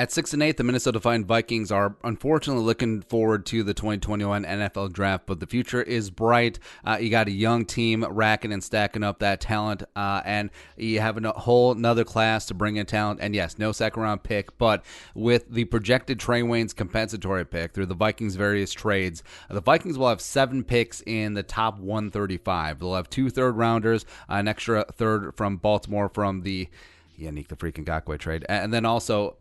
At 6-8, the Minnesota Vikings are unfortunately looking forward to the 2021 NFL Draft, but the future is bright. You got a young team racking and stacking up that talent, and you have a whole another class to bring in talent. And yes, no second-round pick, but with the projected Trey Wayne's compensatory pick through the Vikings' various trades, the Vikings will have 7 picks in the top 135. They'll have 2 third-rounders, an extra third from Baltimore from the Yannick the freaking Ngakoue trade, and then also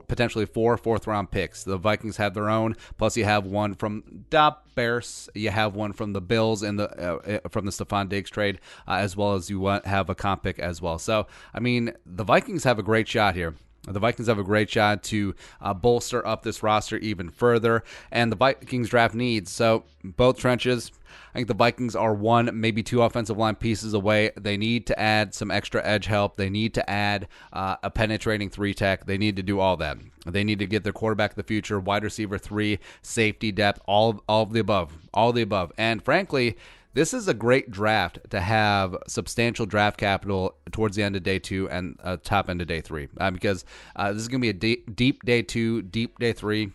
potentially 4 fourth-round picks. The Vikings have their own, plus you have one from the Bears, you have one from the Bills and from the Stephon Diggs trade, as well as you have a comp pick as well. So, I mean, the Vikings have a great shot here. The Vikings have a great shot to bolster up this roster even further, and the Vikings draft needs. So both trenches, I think the Vikings are 1, maybe 2 offensive line pieces away. They need to add some extra edge help. They need to add a penetrating 3-tech. They need to do all that. They need to get their quarterback of the future, wide receiver 3, safety depth, all of the above. And frankly, this is a great draft to have substantial draft capital towards the end of day 2 and top end of day 3, because this is going to be a deep day 2, deep day 3,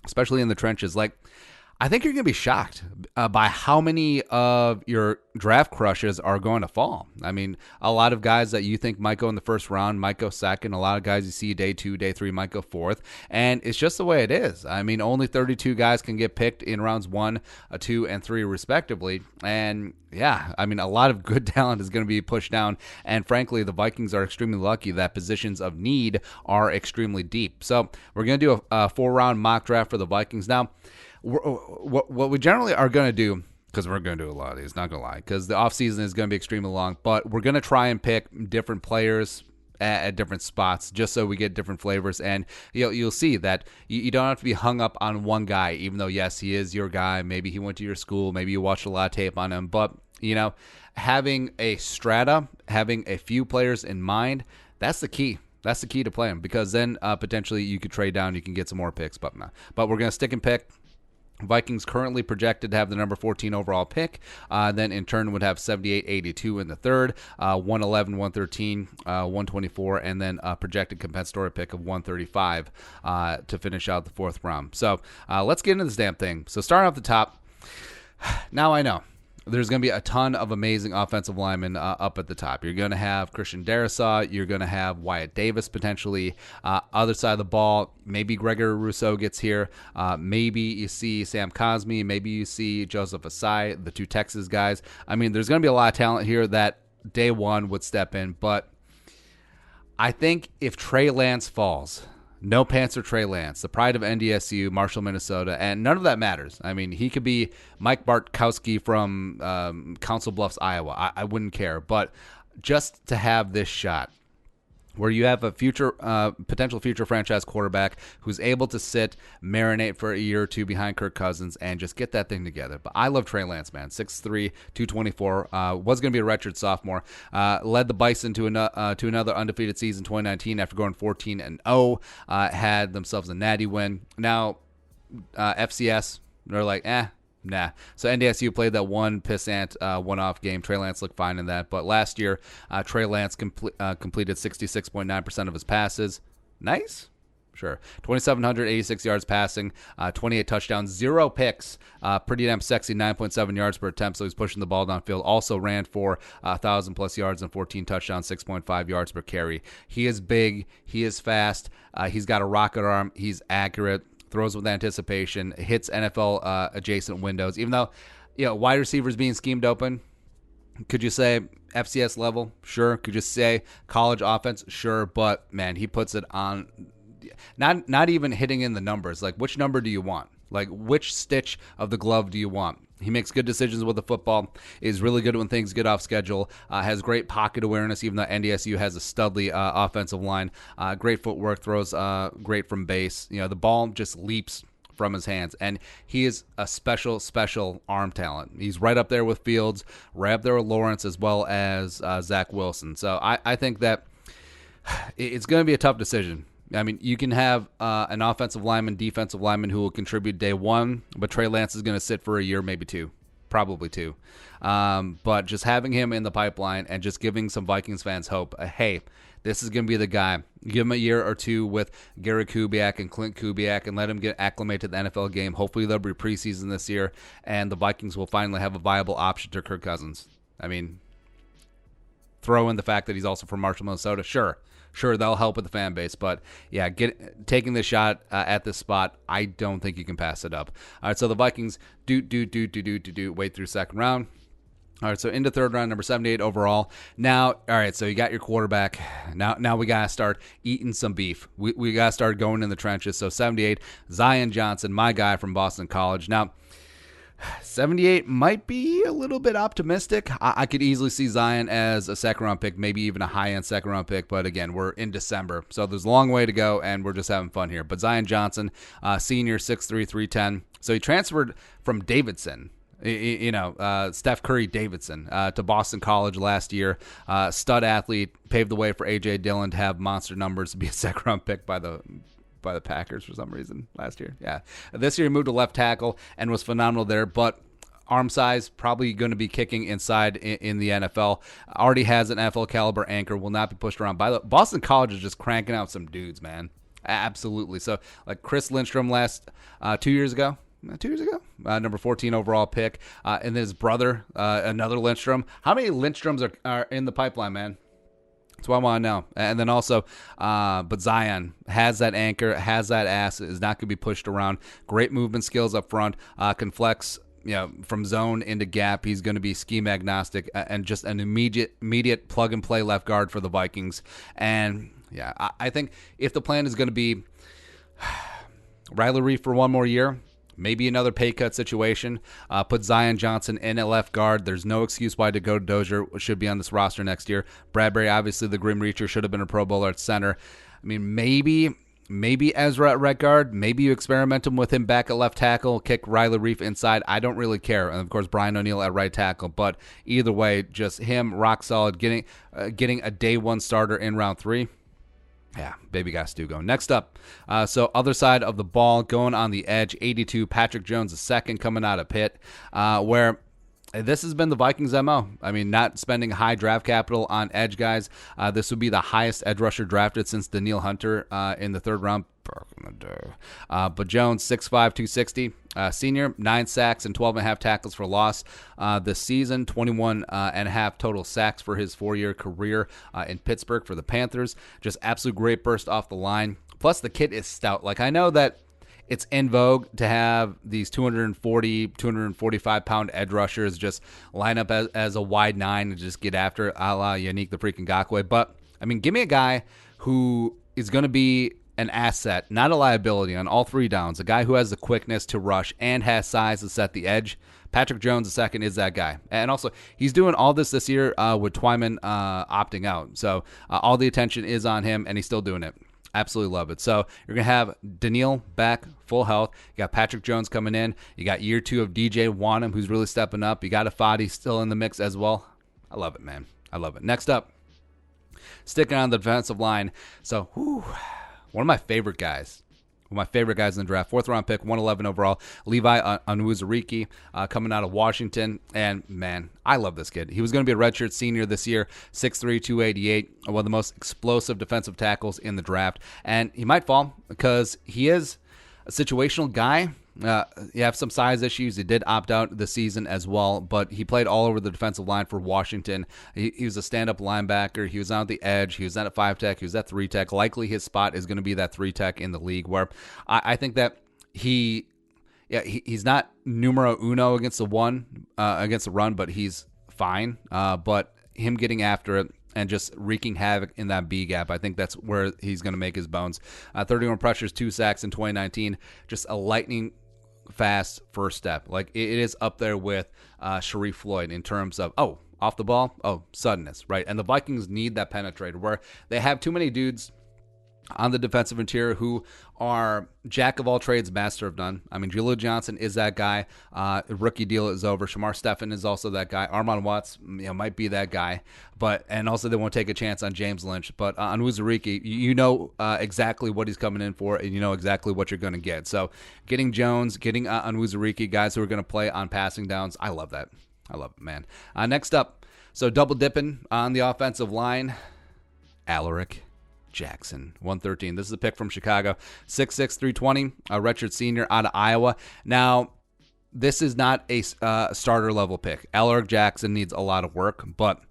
especially in the trenches. Like, I think you're going to be shocked by how many of your draft crushes are going to fall. I mean, a lot of guys that you think might go in the first round might go second. A lot of guys you see day 2, day 3 might go fourth. And it's just the way it is. I mean, only 32 guys can get picked in rounds 1, 2, and 3 respectively. And yeah, I mean, a lot of good talent is going to be pushed down. And frankly, the Vikings are extremely lucky that positions of need are extremely deep. So we're going to do a 4-round mock draft for the Vikings. Now, what we generally are going to do, because we're going to do a lot of these, not going to lie, because the offseason is going to be extremely long, but we're going to try and pick different players at different spots just so we get different flavors. And you'll see that you don't have to be hung up on one guy, even though, yes, he is your guy. Maybe he went to your school. Maybe you watched a lot of tape on him. But, having a strata, having a few players in mind, that's the key. That's the key to playing, because then potentially you could trade down. You can get some more picks. But we're going to stick and pick. Vikings currently projected to have the number 14 overall pick, then in turn would have 78-82 in the third, 111, 113, 124, and then a projected compensatory pick of 135 to finish out the 4th round. So let's get into this damn thing. So starting off the top, now I know there's going to be a ton of amazing offensive linemen up at the top. You're going to have Christian Darrisaw. You're going to have Wyatt Davis potentially. Other side of the ball, maybe Gregory Rousseau gets here. Maybe you see Sam Cosmi. Maybe you see Joseph Asai, the 2 Texas guys. I mean, there's going to be a lot of talent here that day 1 would step in. But I think if Trey Lance falls, no pants or Trey Lance, the pride of NDSU, Marshall, Minnesota, and none of that matters. I mean, he could be Mike Bartkowski from Council Bluffs, Iowa. I wouldn't care. But just to have this shot where you have a potential future franchise quarterback who's able to sit, marinate for a year or 2 behind Kirk Cousins, and just get that thing together. But I love Trey Lance, man. 6'3", 224. Was going to be a redshirt sophomore. Led the Bison to another undefeated season 2019 after going 14-0. Had themselves a natty win. Now, FCS, they're like, nah. So NDSU played that one pissant one-off game. Trey Lance looked fine in that. But last year, Trey Lance completed 66.9% of his passes. Nice. Sure. 2,786 yards passing, 28 touchdowns, 0 picks. Pretty damn sexy, 9.7 yards per attempt, so he's pushing the ball downfield. Also ran for 1,000-plus yards and 14 touchdowns, 6.5 yards per carry. He is big. He is fast. He's got a rocket arm. He's accurate. Throws with anticipation, hits NFL adjacent windows. Even though, wide receivers being schemed open, could you say FCS level? Sure. Could you say college offense? Sure. But man, he puts it on. Not even hitting in the numbers. Like, which number do you want? Like, which stitch of the glove do you want? He makes good decisions with the football, is really good when things get off schedule, has great pocket awareness, even though NDSU has a studly offensive line. Great footwork, throws great from base. The ball just leaps from his hands, and he is a special arm talent. He's right up there with Fields, right up there with Lawrence, as well as Zach Wilson. So I think that it's going to be a tough decision. I mean, you can have an offensive lineman, defensive lineman who will contribute day 1, but Trey Lance is going to sit for a year, maybe 2. probably 2. But just having him in the pipeline and just giving some Vikings fans hope, hey, this is going to be the guy. Give him a year or 2 with Gary Kubiak and Clint Kubiak and let him get acclimated to the NFL game. Hopefully there'll be preseason this year, and the Vikings will finally have a viable option to Kirk Cousins. I mean, throw in the fact that he's also from Marshall, Minnesota. Sure, that'll help with the fan base. But, yeah, taking the shot at this spot, I don't think you can pass it up. All right, so the Vikings wait through second round. All right, so into third round, number 78 overall. Now, all right, so you got your quarterback. Now we got to start eating some beef. We got to start going in the trenches. So 78, Zion Johnson, my guy from Boston College. Now, 78 might be a little bit optimistic. I could easily see Zion as a second-round pick, maybe even a high-end second-round pick. But, again, we're in December, so there's a long way to go, and we're just having fun here. But Zion Johnson, senior, 6'3", 310. So he transferred from Davidson. Steph Curry Davidson to Boston College last year. Stud athlete, paved the way for A.J. Dillon to have monster numbers to be a second-round pick by the Packers for some reason last year. Yeah. This year he moved to left tackle and was phenomenal there, but arm size probably going to be kicking inside in the NFL. Already has an NFL caliber anchor, will not be pushed around. Boston College is just cranking out some dudes, man. Absolutely. So, like Chris Lindstrom last 2 years ago, number 14 overall pick, and then his brother, another Lindstrom. How many Lindstroms are in the pipeline, man? That's what I want to know. And then also, but Zion has that anchor, has that ass, is not going to be pushed around. Great movement skills up front, can flex, from zone into gap. He's going to be scheme agnostic and just an immediate plug and play left guard for the Vikings. And yeah, I think if the plan is going to be Riley Reef for one more year, maybe another pay cut situation. Put Zion Johnson in at left guard. There's no excuse why Dakota Dozier should be on this roster next year. Bradbury, obviously the Grim Reacher, should have been a Pro Bowler at center. I mean, maybe Ezra at right guard. Maybe you experiment him with him back at left tackle, kick Riley Reef inside. I don't really care. And, of course, Brian O'Neill at right tackle. But either way, just him rock solid, getting a day one starter in round 3. Yeah, baby got Stu going. Next up, so other side of the ball, going on the edge, 82, Patrick Jones, the second coming out of Pitt, where this has been the Vikings' MO. I mean, not spending high draft capital on edge guys. This would be the highest edge rusher drafted since Danielle Hunter in the third round. But Jones, 6'5", 260, senior, 9 sacks and 12.5 tackles for loss this season, 21.5 total sacks for his 4-year career in Pittsburgh for the Panthers. Just absolute great burst off the line. Plus, the kid is stout. Like, I know that it's in vogue to have these 240, 245-pound edge rushers just line up as a wide 9 and just get after it, a la Yannick the freaking Ngakoue. But, I mean, give me a guy who is going to be an asset, not a liability on all 3 downs, a guy who has the quickness to rush and has size to set the edge. Patrick Jones II is that guy. And also, he's doing all this year with Twyman opting out. So all the attention is on him, and he's still doing it. Absolutely love it. So you're going to have Danielle back, full health. You got Patrick Jones coming in. You got year 2 of DJ Wanham, who's really stepping up. You got Afadi still in the mix as well. I love it, man. I love it. Next up, sticking on the defensive line. So, one of my favorite guys. One of my favorite guys in the draft. 4th-round pick, 111 overall. Levi Onwuzurike coming out of Washington. And, man, I love this kid. He was going to be a redshirt senior this year. 6'3", 288. One of the most explosive defensive tackles in the draft. And he might fall because he is a situational guy. You have some size issues. He did opt out this season as well, but he played all over the defensive line for Washington. He was a stand-up linebacker. He was on the edge. He was at a 5-tech. He was at 3-tech. Likely his spot is going to be that 3-tech in the league, where I think that he's not numero uno against the run, but he's fine. But him getting after it and just wreaking havoc in that B gap, I think that's where he's going to make his bones. 31 pressures, 2 sacks in 2019. Just a lightning fast first step. Like, it is up there with Sharif Floyd in terms of, off the ball, suddenness, right? And the Vikings need that penetrator, where they have too many dudes on the defensive interior who are jack of all trades, master of none. I mean, Julio Johnson is that guy. Rookie deal is over. Shamar Stephen is also that guy. Armon Watts, might be that guy. And also they won't take a chance on James Lynch. But on Wuzuriki, you know exactly what he's coming in for, and you know exactly what you're going to get. So getting Jones, getting on Wuzuriki, guys who are going to play on passing downs, I love that. I love it, man. Next up, so double dipping on the offensive line, Alaric Jackson, 113. This is a pick from Chicago, 6'6", 320, a redshirt senior out of Iowa. Now, this is not a starter level pick. Alaric Jackson needs a lot of work, but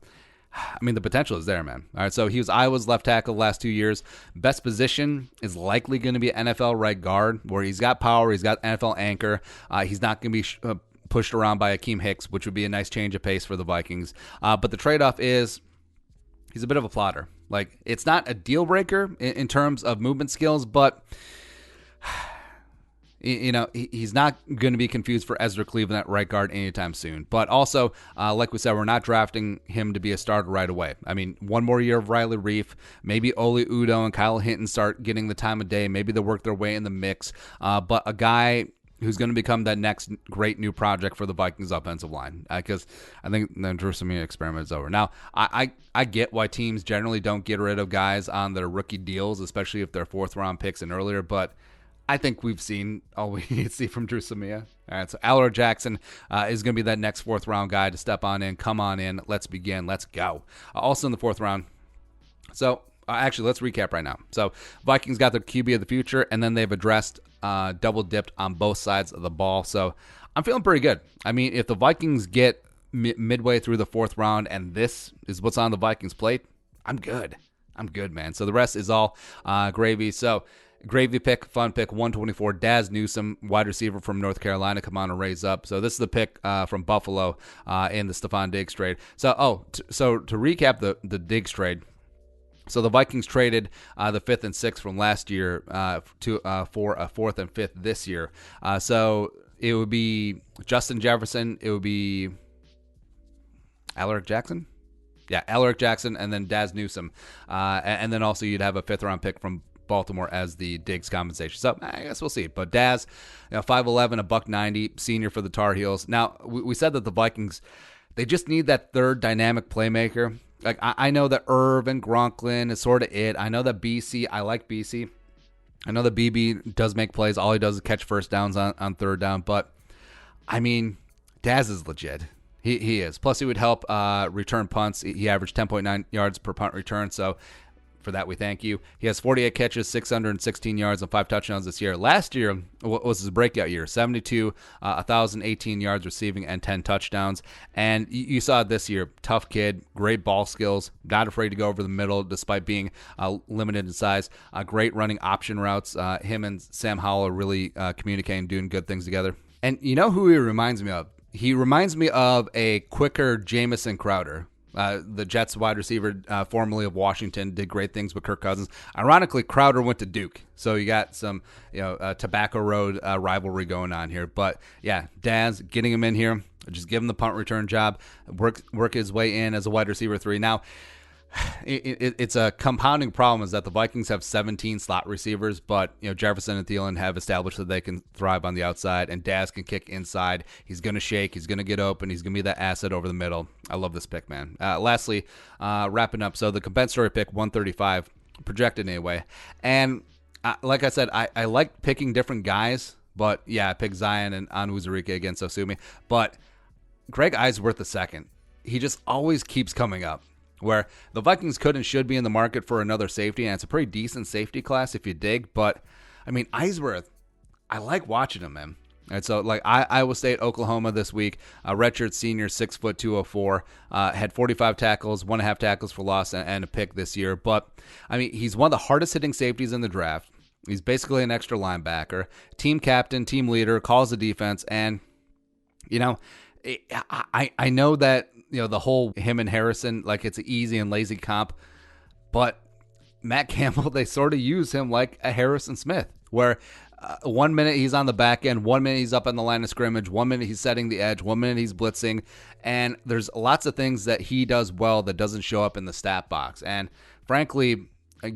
I mean, the potential is there, man. All right, so he was Iowa's left tackle the last 2 years. Best position is likely going to be NFL right guard, where he's got power, he's got NFL anchor. He's not going to be pushed around by Akeem Hicks, which would be a nice change of pace for the Vikings. But the trade-off is he's a bit of a plotter. Like, it's not a deal breaker in terms of movement skills, but he's not going to be confused for Ezra Cleveland at right guard anytime soon. But also, like we said, we're not drafting him to be a starter right away. I mean, one more year of Riley Reif, maybe Oli Udoh and Kyle Hinton start getting the time of day. Maybe they'll work their way in the mix. But a guy who's going to become that next great new project for the Vikings offensive line, because I think the Drew Samia experiment is over. Now, I get why teams generally don't get rid of guys on their rookie deals, especially if they're fourth-round picks and earlier, but I think we've seen all we need to see from Drew Samia. All right, so Alaric Jackson is going to be that next fourth-round guy to step on in, come on in, let's begin, let's go. Also in the fourth round, so actually, let's recap right now. So Vikings got their QB of the future, and then they've addressed double-dipped on both sides of the ball. So I'm feeling pretty good. I mean, if the Vikings get midway through the fourth round and this is what's on the Vikings' plate, I'm good. I'm good, man. So the rest is all gravy. So gravy pick, fun pick, 124, Daz Newsome, wide receiver from North Carolina, come on and raise up. So this is the pick from Buffalo in the Stephon Diggs trade. So, so to recap the Diggs trade, so the Vikings traded the 5th and 6th from last year for a 4th and 5th this year. So it would be Justin Jefferson. It would be Alaric Jackson. Yeah, Alaric Jackson, and then Daz Newsome. And then also you'd have a 5th-round pick from Baltimore as the Diggs compensation. So I guess we'll see. But Daz, 5'11", $190, senior for the Tar Heels. Now, we said that the Vikings, they just need that third dynamic playmaker. Like, I know that Irv and Gronklin is sort of it. I know that BC, I like BC. I know that BB does make plays. All he does is catch first downs on third down. But, I mean, Daz is legit. He is. Plus, he would help return punts. He averaged 10.9 yards per punt return. So, for that, we thank you. He has 48 catches, 616 yards, and 5 touchdowns this year. Last year was his breakout year, 72, 1,018 yards receiving, and 10 touchdowns. And you saw it this year. Tough kid, great ball skills, not afraid to go over the middle despite being limited in size. Great running option routes. Him and Sam Howell are really communicating, doing good things together. And you know who he reminds me of? He reminds me of a quicker Jamison Crowder. The Jets wide receiver, formerly of Washington, did great things with Kirk Cousins. Ironically, Crowder went to Duke, so you got some, Tobacco Road rivalry going on here. But yeah, Daz, getting him in here, just give him the punt return job, work his way in as a wide receiver 3. Now, it's a compounding problem is that the Vikings have 17 slot receivers, but Jefferson and Thielen have established that they can thrive on the outside, and Daz can kick inside. He's going to shake. He's going to get open. He's going to be that asset over the middle. I love this pick, man. Lastly, wrapping up, so the compensatory pick, 135, projected anyway. And like I said, I like picking different guys, but yeah, I picked Zion and Onwuzurike against Osumi. But Greg Eisworth II, he just always keeps coming up, where the Vikings could and should be in the market for another safety, and it's a pretty decent safety class if you dig. But, I mean, Eisworth, I like watching him, man. And so, like, Iowa State, Oklahoma this week, redshirt senior, 6', 204, had 45 tackles, 1.5 tackles for loss, and a pick this year. But, I mean, he's one of the hardest-hitting safeties in the draft. He's basically an extra linebacker, team captain, team leader, calls the defense, and, I know that, the whole him and Harrison, like it's an easy and lazy comp, but Matt Campbell, they sort of use him like a Harrison Smith, where 1 minute he's on the back end, 1 minute he's up on the line of scrimmage, 1 minute he's setting the edge, 1 minute he's blitzing, and there's lots of things that he does well that doesn't show up in the stat box. And frankly,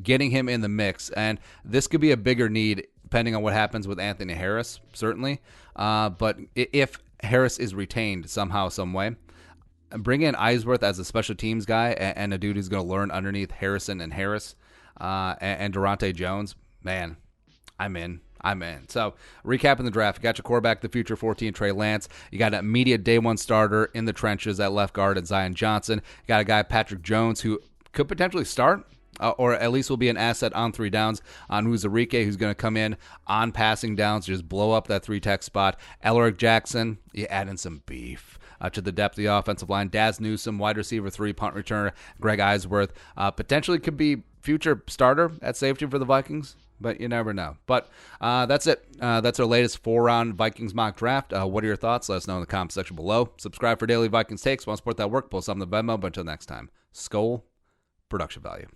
getting him in the mix. And this could be a bigger need depending on what happens with Anthony Harris, certainly. But if Harris is retained somehow, some way, bring in Eisworth as a special teams guy and a dude who's going to learn underneath Harrison and Harris and Durante Jones. Man, I'm in. So, recapping the draft, you got your quarterback, the future 14, Trey Lance. You got an immediate day one starter in the trenches at left guard at Zion Johnson. You got a guy, Patrick Jones, who could potentially start, or at least will be an asset on 3 downs on Uzarike, who's going to come in on passing downs, just blow up that 3-tech spot. Elric Jackson, you add in some beef to the depth of the offensive line. Daz Newsome, wide receiver 3, punt returner. Greg Eisworth, potentially could be future starter at safety for the Vikings, but you never know. But that's it. That's our latest 4-round Vikings mock draft. What are your thoughts? Let us know in the comment section below. Subscribe for daily Vikings takes. Want to support that work? Post on the Venmo. But until next time, Skol, production value.